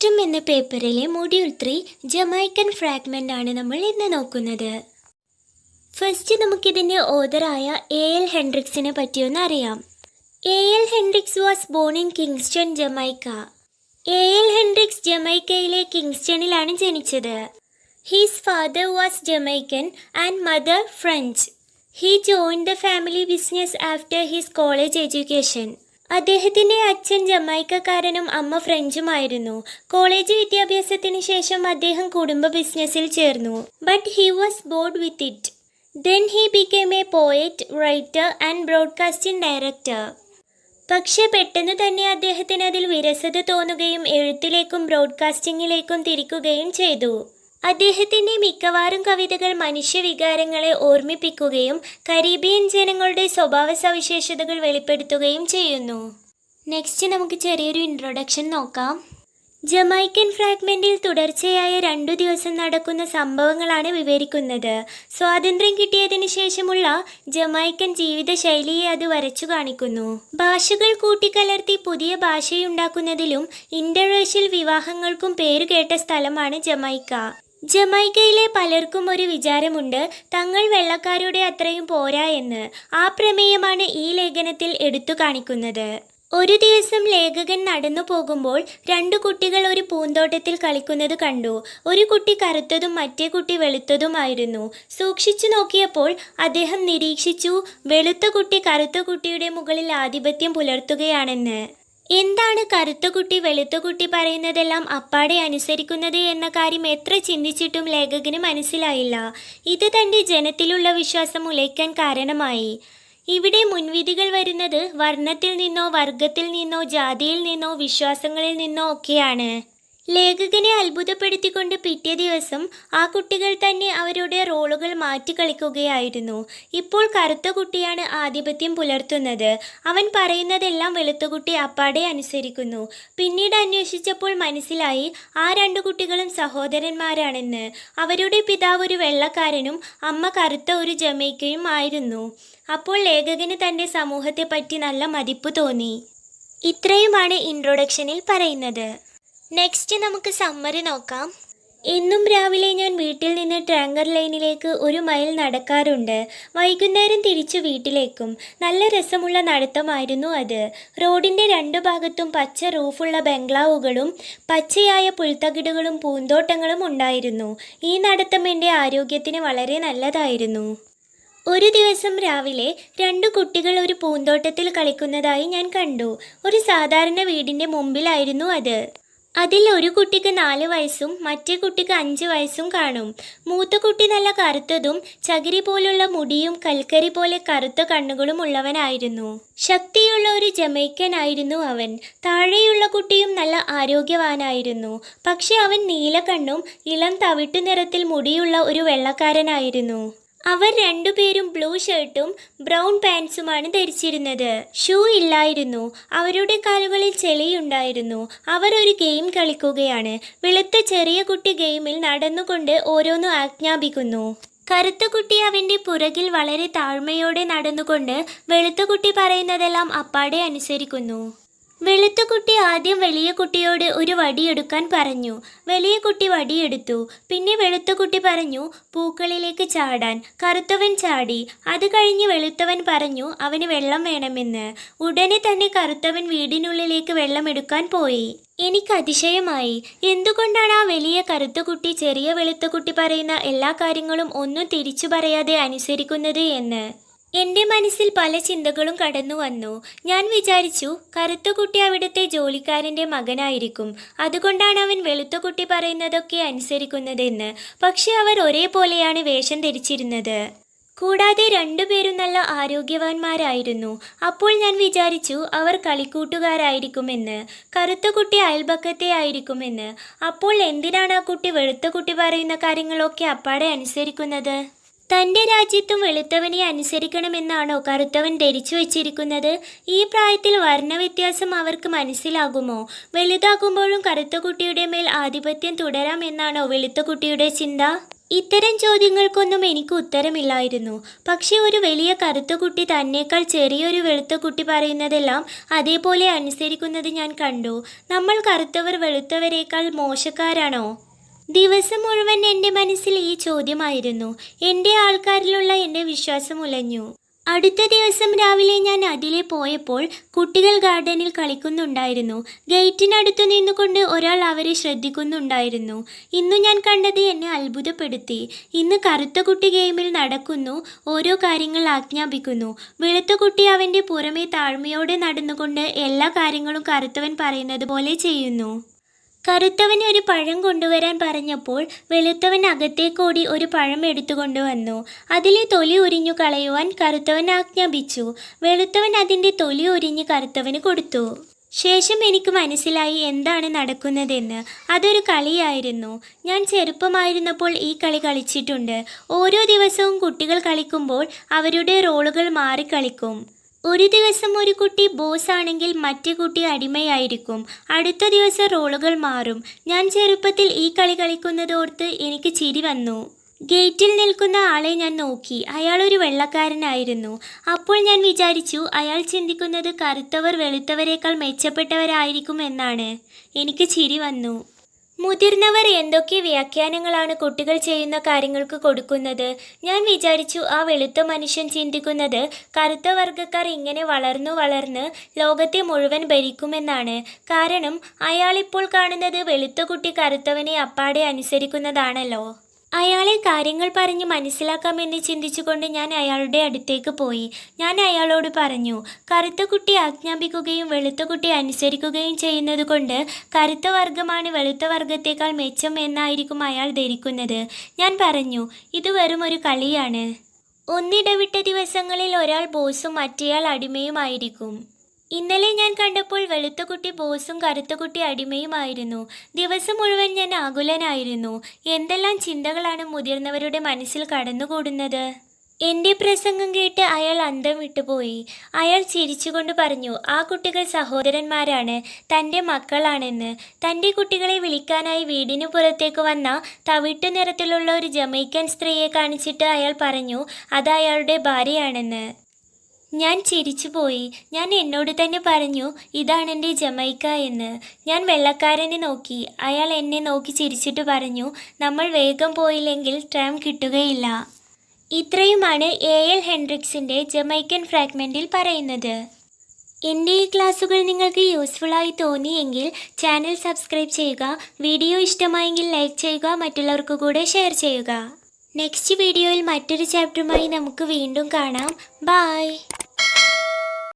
പാർട്ടും എന്ന പേപ്പറിലെ Module-3 Jamaican fragment ആണ് നമ്മൾ ഇന്ന് നോക്കുന്നത്. ഫസ്റ്റ് നമുക്കിതിൻ്റെ ഓതറായ A.L. ഹെൻഡ്രിക്സിനെ പറ്റിയൊന്ന് അറിയാം. A.L. Hendricks was born in Kingston, Jamaica. A.L. Hendricks ജമൈക്കയിലെ കിങ്സ്റ്റണിലാണ് ജനിച്ചത്. His father was Jamaican and mother French. He joined the family business after his college education. അദ്ദേഹത്തിൻ്റെ അച്ഛൻ ജമൈക്കക്കാരനും അമ്മ ഫ്രഞ്ചുമായിരുന്നു. കോളേജ് വിദ്യാഭ്യാസത്തിന് ശേഷം അദ്ദേഹം കുടുംബ ബിസിനസ്സിൽ ചേർന്നു. But he was board with it. Then he became A poet, writer and broadcasting director. പക്ഷേ പെട്ടെന്ന് തന്നെ അദ്ദേഹത്തിന് അതിൽ വിരസത തോന്നുകയും എഴുത്തിലേക്കും ബ്രോഡ്കാസ്റ്റിംഗിലേക്കും തിരിക്കുകയും ചെയ്തു. അദ്ദേഹത്തിൻ്റെ മിക്കവാറും കവിതകൾ മനുഷ്യവികാരങ്ങളെ ഓർമ്മിപ്പിക്കുകയും കരീബിയൻ ജനങ്ങളുടെ സ്വഭാവ സവിശേഷതകൾ വെളിപ്പെടുത്തുകയും ചെയ്യുന്നു. നെക്സ്റ്റ് നമുക്ക് ചെറിയൊരു ഇൻട്രൊഡക്ഷൻ നോക്കാം. ജമൈക്കൻ ഫ്രാഗ്മെൻറ്റിൽ തുടർച്ചയായ 2 ദിവസം നടക്കുന്ന സംഭവങ്ങളാണ് വിവരിക്കുന്നത്. സ്വാതന്ത്ര്യം കിട്ടിയതിനു ശേഷമുള്ള ജമൈക്കൻ ജീവിതശൈലിയെ അത് വരച്ചു കാണിക്കുന്നു. ഭാഷകൾ കൂട്ടിക്കലർത്തി പുതിയ ഭാഷയുണ്ടാക്കുന്നതിലും ഇന്റർറേഷ്യൽ വിവാഹങ്ങൾക്കും പേരുകേട്ട സ്ഥലമാണ് ജമൈക്ക. ജമൈക്കയിലെ പലർക്കും ഒരു വിചാരമുണ്ട്, തങ്ങൾ വെള്ളക്കാരുടെ അത്രയും പോരാ എന്ന്. ആ പ്രമേയമാണ് ഈ ലേഖനത്തിൽ എടുത്തു കാണിക്കുന്നത്. ഒരു ദിവസം ലേഖകൻ നടന്നു പോകുമ്പോൾ 2 കുട്ടികൾ ഒരു പൂന്തോട്ടത്തിൽ കളിക്കുന്നത് കണ്ടു. ഒരു കുട്ടി കറുത്തതും മറ്റേ കുട്ടി വെളുത്തതുമായിരുന്നു. സൂക്ഷിച്ചു നോക്കിയപ്പോൾ അദ്ദേഹം നിരീക്ഷിച്ചു, വെളുത്ത കുട്ടി കറുത്ത കുട്ടിയുടെ മുകളിൽ ആധിപത്യം പുലർത്തുകയാണെന്ന്. എന്താണ് കറുത്ത കുട്ടി വെളുത്ത കുട്ടി പറയുന്നതെല്ലാം അപ്പാടെ അനുസരിക്കുന്നത് എന്ന കാര്യം എത്ര ചിന്തിച്ചിട്ടും ലേഖകന് മനസ്സിലായില്ല. ഇത് തൻ്റെ ജനത്തിലുള്ള വിശ്വാസം ഉലയ്ക്കാൻ കാരണമായി. ഇവിടെ മുൻവിധികൾ വരുന്നത് വർണ്ണത്തിൽ നിന്നോ വർഗത്തിൽ നിന്നോ ജാതിയിൽ നിന്നോ വിശ്വാസങ്ങളിൽ നിന്നോ ഒക്കെയാണ്. ലേഖകനെ അത്ഭുതപ്പെടുത്തിക്കൊണ്ട് പിറ്റേ ദിവസം ആ കുട്ടികൾ തന്നെ അവരുടെ റോളുകൾ മാറ്റി കളിക്കുകയായിരുന്നു. ഇപ്പോൾ കറുത്ത കുട്ടിയാണ് ആധിപത്യം പുലർത്തുന്നത്. അവൻ പറയുന്നതെല്ലാം വെളുത്ത കുട്ടി അപ്പാടെ അനുസരിക്കുന്നു. പിന്നീട് അന്വേഷിച്ചപ്പോൾ മനസ്സിലായി ആ 2 കുട്ടികളും സഹോദരന്മാരാണെന്ന്. അവരുടെ പിതാവ് ഒരു വെള്ളക്കാരനും അമ്മ കറുത്ത ഒരു ജമൈക്കയും ആയിരുന്നു. അപ്പോൾ ലേഖകന് തൻ്റെ സമൂഹത്തെ പറ്റി നല്ല മതിപ്പ് തോന്നി. ഇത്രയുമാണ് ഇൻട്രൊഡക്ഷനിൽ പറയുന്നത്. നെക്സ്റ്റ് നമുക്ക് സമ്മറി നോക്കാം. എന്നും രാവിലെ ഞാൻ വീട്ടിൽ നിന്ന് ട്രാങ്കർ ലൈനിലേക്ക് 1 മൈൽ നടക്കാറുണ്ട്. വൈകുന്നേരം തിരിച്ചു വീട്ടിലേക്കും. നല്ല രസമുള്ള നടത്തമായിരുന്നു അത്. റോഡിൻ്റെ 2 ഭാഗത്തും പച്ച റൂഫുള്ള ബംഗ്ലാവുകളും പച്ചയായ പുൽത്തകിടുകളും പൂന്തോട്ടങ്ങളും ഉണ്ടായിരുന്നു. ഈ നടത്തം എൻ്റെ ആരോഗ്യത്തിന് വളരെ നല്ലതായിരുന്നു. ഒരു ദിവസം രാവിലെ 2 കുട്ടികൾ ഒരു പൂന്തോട്ടത്തിൽ കളിക്കുന്നതായി ഞാൻ കണ്ടു. ഒരു സാധാരണ വീടിൻ്റെ മുമ്പിലായിരുന്നു അത്. അതിൽ ഒരു കുട്ടിക്ക് 4 വയസ്സും മറ്റേ കുട്ടിക്ക് 5 വയസ്സും കാണും. മൂത്ത കുട്ടി നല്ല കറുത്തതും ചകിരി പോലുള്ള മുടിയും കൽക്കരി പോലെ കറുത്ത കണ്ണുകളും ഉള്ളവനായിരുന്നു. ശക്തിയുള്ള ഒരു ജമൈക്കൻ ആയിരുന്നു അവൻ. താഴെയുള്ള കുട്ടിയും നല്ല ആരോഗ്യവാനായിരുന്നു. പക്ഷെ അവൻ നീലക്കണ്ണും ഇളം തവിട്ടു നിറത്തിൽ മുടിയുള്ള ഒരു വെള്ളക്കാരനായിരുന്നു. അവർ 2 പേരും ബ്ലൂ ഷർട്ടും ബ്രൗൺ പാൻസുമാണ് ധരിച്ചിരുന്നത്. ഷൂ ഇല്ലായിരുന്നു. അവരുടെ കാലുകളിൽ ചെളിയുണ്ടായിരുന്നു. അവർ ഒരു ഗെയിം കളിക്കുകയാണ്. വെളുത്ത ചെറിയ കുട്ടി ഗെയിമിൽ നടന്നുകൊണ്ട് ഓരോന്ന് ആജ്ഞാപിക്കുന്നു. കറുത്ത കുട്ടി അവൻ്റെ പുറകിൽ വളരെ താഴ്മയോടെ നടന്നുകൊണ്ട് വെളുത്ത കുട്ടി പറയുന്നതെല്ലാം അപ്പാടെ അനുസരിക്കുന്നു. വെളുത്ത കുട്ടി ആദ്യം വലിയ കുട്ടിയോട് ഒരു വടിയെടുക്കാൻ പറഞ്ഞു. വലിയ കുട്ടി വടിയെടുത്തു. പിന്നെ വെളുത്ത കുട്ടി പറഞ്ഞു പൂക്കളിലേക്ക് ചാടാൻ. കറുത്തവൻ ചാടി. അത് കഴിഞ്ഞ് വെളുത്തവൻ പറഞ്ഞു അവന് വെള്ളം വേണമെന്ന്. ഉടനെ തന്നെ കറുത്തവൻ വീടിനുള്ളിലേക്ക് വെള്ളം എടുക്കാൻ പോയി. എനിക്ക് അതിശയമായി. എന്തുകൊണ്ടാണ് ആ വലിയ കറുത്ത കുട്ടി ചെറിയ വെളുത്ത കുട്ടി പറയുന്ന എല്ലാ കാര്യങ്ങളും ഒന്നും തിരിച്ചു പറയാതെ അനുസരിക്കുന്നത് എന്ന്. എൻ്റെ മനസ്സിൽ പല ചിന്തകളും കടന്നു വന്നു. ഞാൻ വിചാരിച്ചു, കറുത്ത കുട്ടി അവിടുത്തെ ജോലിക്കാരൻ്റെ മകനായിരിക്കും. അതുകൊണ്ടാണ് അവൻ വെളുത്ത കുട്ടി പറയുന്നതൊക്കെ അനുസരിക്കുന്നതെന്ന്. പക്ഷെ അവർ ഒരേപോലെയാണ് വേഷം ധരിച്ചിരുന്നത്. കൂടാതെ 2 പേരും നല്ല ആരോഗ്യവാന്മാരായിരുന്നു. അപ്പോൾ ഞാൻ വിചാരിച്ചു അവർ കളിക്കൂട്ടുകാരായിരിക്കുമെന്ന്. കറുത്ത കുട്ടി അയൽപക്കത്തെ ആയിരിക്കുമെന്ന്. അപ്പോൾ എന്തിനാണ് ആ കുട്ടി വെളുത്ത കുട്ടി പറയുന്ന കാര്യങ്ങളൊക്കെ അപ്പാടെ അനുസരിക്കുന്നത്? തൻ്റെ രാജ്യത്തും വെളുത്തവനെ അനുസരിക്കണമെന്നാണോ കറുത്തവൻ ധരിച്ചു വച്ചിരിക്കുന്നത്? ഈ പ്രായത്തിൽ വർണ്ണവ്യത്യാസം അവർക്ക് മനസ്സിലാകുമോ? വലുതാകുമ്പോഴും കറുത്ത കുട്ടിയുടെ മേൽ ആധിപത്യം തുടരാമെന്നാണോ വെളുത്ത കുട്ടിയുടെ ചിന്ത? ഇത്തരം ചോദ്യങ്ങൾക്കൊന്നും എനിക്ക് ഉത്തരമില്ലായിരുന്നു. പക്ഷെ ഒരു വലിയ കറുത്ത കുട്ടി തന്നേക്കാൾ ചെറിയൊരു വെളുത്ത കുട്ടി പറയുന്നതെല്ലാം അതേപോലെ അനുസരിക്കുന്നത് ഞാൻ കണ്ടു. നമ്മൾ കറുത്തവർ വെളുത്തവരേക്കാൾ മോശക്കാരാണോ? ദിവസം മുഴുവൻ എൻ്റെ മനസ്സിൽ ഈ ചോദ്യമായിരുന്നു. എൻ്റെ ആൾക്കാരിലുള്ള എൻ്റെ വിശ്വാസം ഉലഞ്ഞു. അടുത്ത ദിവസം രാവിലെ ഞാൻ അതിലെ പോയപ്പോൾ കുട്ടികൾ ഗാർഡനിൽ കളിക്കുന്നുണ്ടായിരുന്നു. ഗേറ്റിനടുത്ത് നിന്നുകൊണ്ട് ഒരാൾ അവരെ ശ്രദ്ധിക്കുന്നുണ്ടായിരുന്നു. ഇന്നു ഞാൻ കണ്ടത് എന്നെ അത്ഭുതപ്പെടുത്തി. ഇന്ന് കറുത്ത കുട്ടി ഗെയിമിൽ നടക്കുന്നു, ഓരോ കാര്യങ്ങൾ ആജ്ഞാപിക്കുന്നു. വെളുത്ത കുട്ടി അവൻ്റെ പുറമെ താഴ്മയോടെ നടന്നുകൊണ്ട് എല്ലാ കാര്യങ്ങളും കറുത്തവൻ പറയുന്നത് പോലെ ചെയ്യുന്നു. കറുത്തവന് ഒരു പഴം കൊണ്ടുവരാൻ പറഞ്ഞപ്പോൾ വെളുത്തവൻ അകത്തേക്കോടി ഒരു പഴം എടുത്തുകൊണ്ടുവന്നു. അതിലെ തൊലി ഉരിഞ്ഞു കളയുവാൻ കറുത്തവൻ ആജ്ഞാപിച്ചു. വെളുത്തവൻ അതിൻ്റെ തൊലി ഉരിഞ്ഞ് കറുത്തവന് കൊടുത്തു. ശേഷം എനിക്ക് മനസ്സിലായി എന്താണ് നടക്കുന്നതെന്ന്. അതൊരു കളിയായിരുന്നു. ഞാൻ ചെറുപ്പമായിരുന്നപ്പോൾ ഈ കളി കളിച്ചിട്ടുണ്ട്. ഓരോ ദിവസവും കുട്ടികൾ കളിക്കുമ്പോൾ അവരുടെ റോളുകൾ മാറി കളിക്കും. ഒരു ദിവസം ഒരു കുട്ടി ബോസ് ആണെങ്കിൽ മറ്റേ കുട്ടി അടിമയായിരിക്കും. അടുത്ത ദിവസം റോളുകൾ മാറും. ഞാൻ ചെറുപ്പത്തിൽ ഈ കളി കളിക്കുന്നതോർത്ത് എനിക്ക് ചിരി വന്നു. ഗേറ്റിൽ നിൽക്കുന്ന ആളെ ഞാൻ നോക്കി. അയാൾ ഒരു വെള്ളക്കാരനായിരുന്നു. അപ്പോൾ ഞാൻ വിചാരിച്ചു അയാൾ ചിന്തിക്കുന്നത് കറുത്തവർ വെളുത്തവരേക്കാൾ മെച്ചപ്പെട്ടവരായിരിക്കും എന്നാണ്. എനിക്ക് ചിരി വന്നു. മുതിർന്നവർ എന്തൊക്കെ വ്യാഖ്യാനങ്ങളാണ് കുട്ടികൾ ചെയ്യുന്ന കാര്യങ്ങൾക്ക് കൊടുക്കുന്നത്. ഞാൻ വിചാരിച്ചു ആ വെളുത്ത മനുഷ്യൻ ചിന്തിക്കുന്നത് കറുത്ത വർഗ്ഗക്കാർ ഇങ്ങനെ വളർന്ന് ലോകത്തെ മുഴുവൻ ഭരിക്കുമെന്നാണ്. കാരണം അയാളിപ്പോൾ കാണുന്നത് വെളുത്ത കുട്ടി കറുത്തവനെ അപ്പാടെ അനുസരിക്കുന്നതാണല്ലോ. അയാളെ കാര്യങ്ങൾ പറഞ്ഞ് മനസ്സിലാക്കാമെന്ന് ചിന്തിച്ചുകൊണ്ട് ഞാൻ അയാളുടെ അടുത്തേക്ക് പോയി. ഞാൻ അയാളോട് പറഞ്ഞു, കറുത്ത കുട്ടി ആജ്ഞാപിക്കുകയും വെളുത്ത കുട്ടി അനുസരിക്കുകയും ചെയ്യുന്നത് കൊണ്ട് കറുത്ത വർഗ്ഗമാണ് വെളുത്ത വർഗ്ഗത്തേക്കാൾ മെച്ചം എന്നായിരിക്കും അയാൾ ധരിക്കുന്നത്. ഞാൻ പറഞ്ഞു, ഇത് വെറും ഒരു കളിയാണ്. ഒന്നിടവിട്ട ദിവസങ്ങളിൽ ഒരാൾ ബോസും മറ്റേയാൾ അടിമയുമായിരിക്കും. ഇന്നലെ ഞാൻ കണ്ടപ്പോൾ വെളുത്ത കുട്ടി ബോസും കറുത്ത കുട്ടി അടിമയുമായിരുന്നു. ദിവസം മുഴുവൻ ഞാൻ ആകുലനായിരുന്നു. എന്തെല്ലാം ചിന്തകളാണ് മുതിർന്നവരുടെ മനസ്സിൽ കടന്നുകൂടുന്നത്. എൻ്റെ പ്രസംഗം കേട്ട് അയാൾ അന്തം വിട്ടുപോയി. അയാൾ ചിരിച്ചുകൊണ്ട് പറഞ്ഞു, ആ കുട്ടികൾ സഹോദരന്മാരാണ്, തൻ്റെ മക്കളാണെന്ന്. തൻ്റെ കുട്ടികളെ വിളിക്കാനായി വീടിനു പുറത്തേക്ക് വന്ന തവിട്ട് നിറത്തിലുള്ള ഒരു ജമൈക്കൻ സ്ത്രീയെ കാണിച്ചിട്ട് അയാൾ പറഞ്ഞു അത് അയാളുടെ ഭാര്യയാണെന്ന്. ഞാൻ ചിരിച്ചുപോയി. ഞാൻ എന്നോട് തന്നെ പറഞ്ഞു, ഇതാണെൻ്റെ ജമൈക്ക എന്ന്. ഞാൻ വെള്ളക്കാരനെ നോക്കി. അയാൾ എന്നെ നോക്കി ചിരിച്ചിട്ട് പറഞ്ഞു, നമ്മൾ വേഗം പോയില്ലെങ്കിൽ ട്രാം കിട്ടുകയില്ല. ഇത്രയുമാണ് എ.എൽ. ഹെൻഡ്രിക്സിൻ്റെ ജമൈക്കൻ ഫ്രാഗ്മെൻറ്റിൽ പറയുന്നത്. എൻ്റെ ഈ ക്ലാസ്സുകൾ നിങ്ങൾക്ക് യൂസ്ഫുള്ളായി തോന്നിയെങ്കിൽ ചാനൽ സബ്സ്ക്രൈബ് ചെയ്യുക. വീഡിയോ ഇഷ്ടമായെങ്കിൽ ലൈക്ക് ചെയ്യുക, മറ്റുള്ളവർക്ക് കൂടെ ഷെയർ ചെയ്യുക. നെക്സ്റ്റ് വീഡിയോയിൽ മറ്റൊരു ചാപ്റ്ററുമായി നമുക്ക് വീണ്ടും കാണാം. ബൈ.